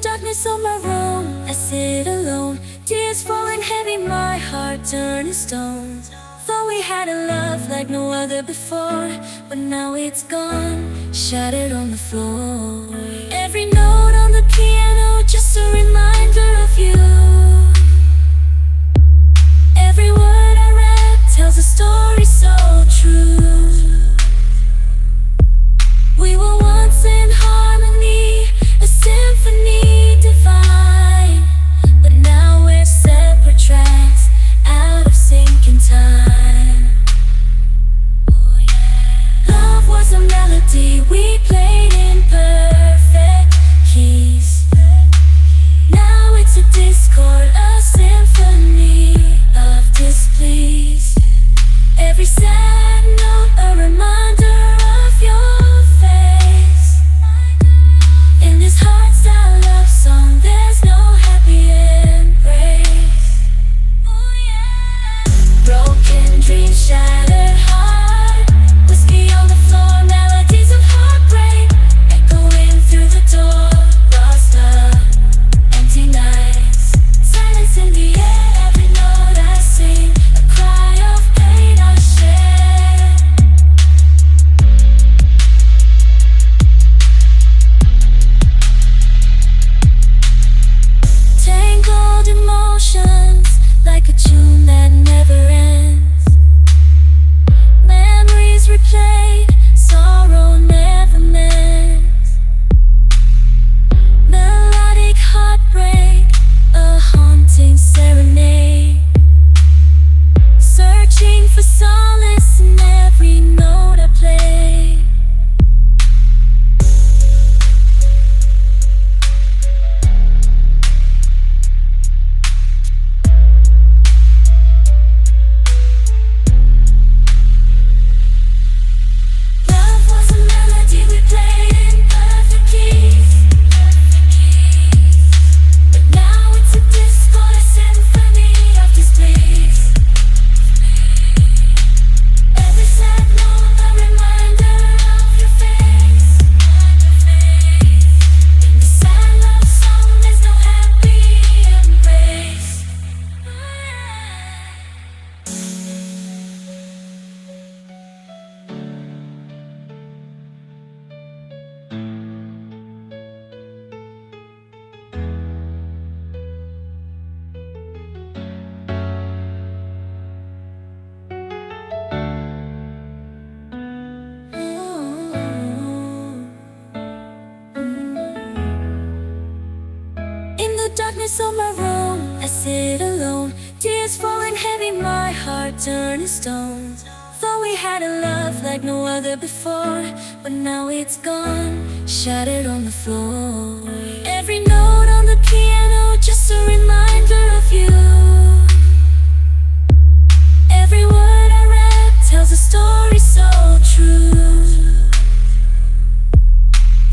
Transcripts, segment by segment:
darkness of my room, I sit alone. Tears falling heavy, my heart turning stone. Thought we had a love like no other before, but now it's gone, shattered on the floor. Every note on the piano, just a reminder of you. Every word I read tells a story so true. We were once in harmony, a symphony divine, but now we're separate tracks, out of sync in time. Love was a melody we played in perfect keys. Now it's a discord, a symphony of displeased. Every sad note a reminder of your face. In this hardstyle love song, there's no happy embrace. Broken dreams, shattered heart, whiskey on the floor, melodies of heartbreak echoing through the door. Lost love, empty nights, silence in the air. Every note I sing, a cry of pain I share. Tangled emotions, like a tune that never ends. Memories replayed, sorrow never mends. Melodic heartbreak, a haunting serenade. Searching for solace in every note I play. Love was a melody we played in perfect keys. But now it's a discord, a symphony of disbelief. Every sad note a reminder of your face. In the sad love song, there's no happy embrace. In the darkness of my room, I sit alone. Tears falling heavy, my heart turning stone. Thought we had a love like no other before, but now it's gone, shattered on the floor. Every note on the piano, just a reminder of you. Every word I read tells a story so true.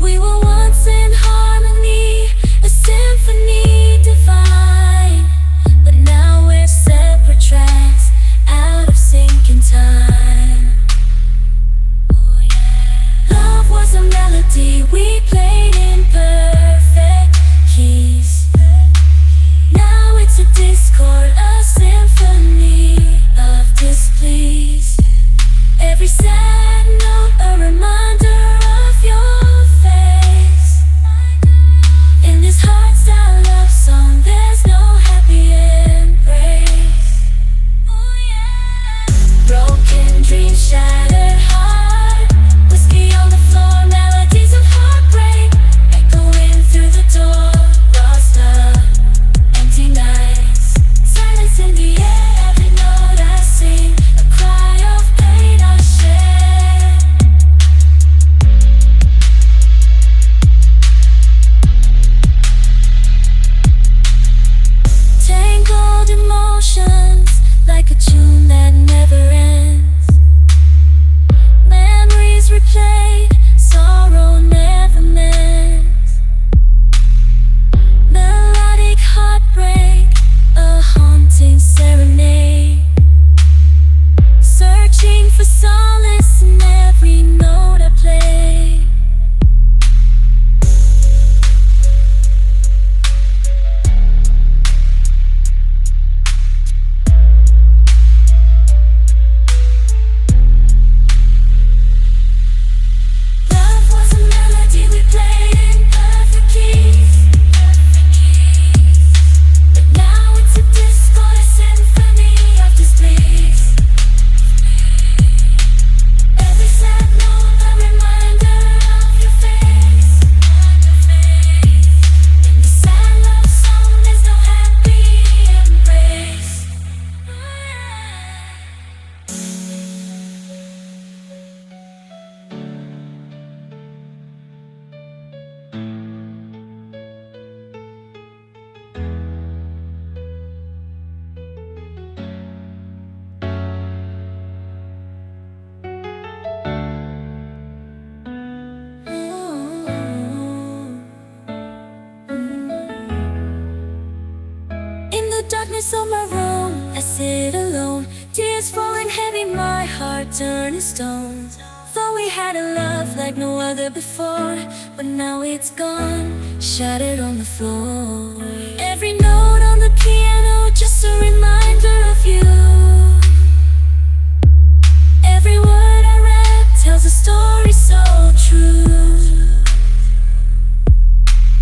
We were once in harmony, a symphony divine, but now we're separate tracks, out of sync in time. Love was a melody we played in perfect keys. Now darkness of my room, I sit alone. Tears falling heavy, my heart turning stone. Thought we had a love like no other before, but now it's gone, shattered on the floor. Every note on the piano, just a reminder of you. Every word I rap tells a story so true.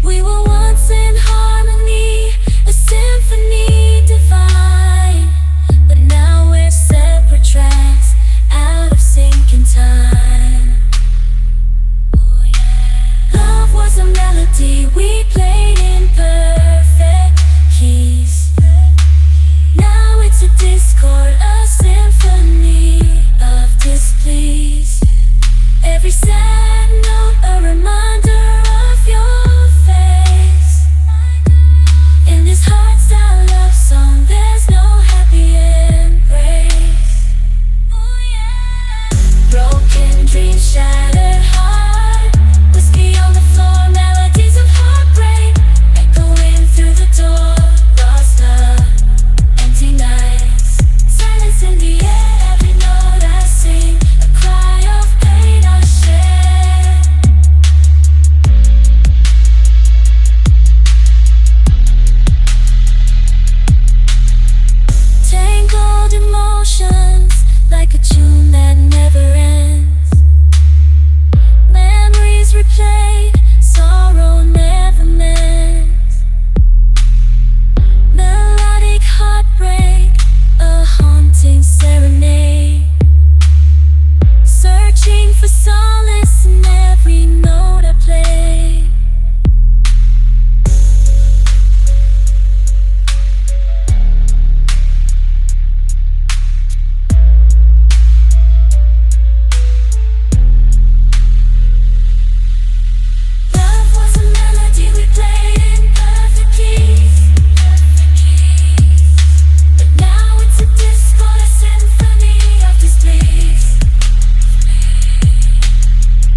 We were once in harmony, a symphony divine, but now we're separate tracks, out of sync in time. Love was a melody we played in perfect keys. Now it's a discord, a symphony of displease. Every sad note a reminder of your face. In this hardstyle love song, there's no happy embrace. Broken dreams, shattered heart, whiskey on the floor, melodies of heartbreak echoing through the door. Lost love, empty nights, silence in the air. Every note I sing, a cry of pain I share. Tangled emotions, like a tune that never ends. Memories replayed, sorrow never mends. Melodic heartbreak, a haunting serenade. Searching for solace in every note I play. Love was a melody we played in perfect keys. But now it's a discord, a symphony of disbelief.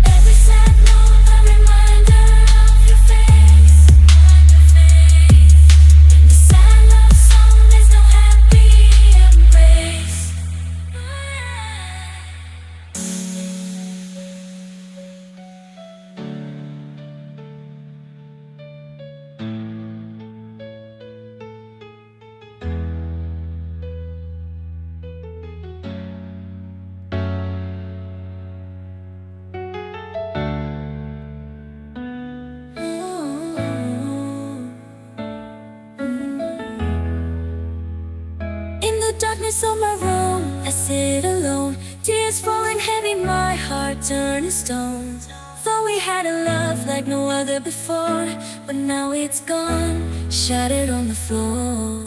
Every sad note a reminder of your face. In the sad love song, there's no happy embrace. In the darkness of my room, I sit alone. Tears falling heavy, my heart turning stone. Thought we had a love like no other before, but now it's gone, shattered on the floor.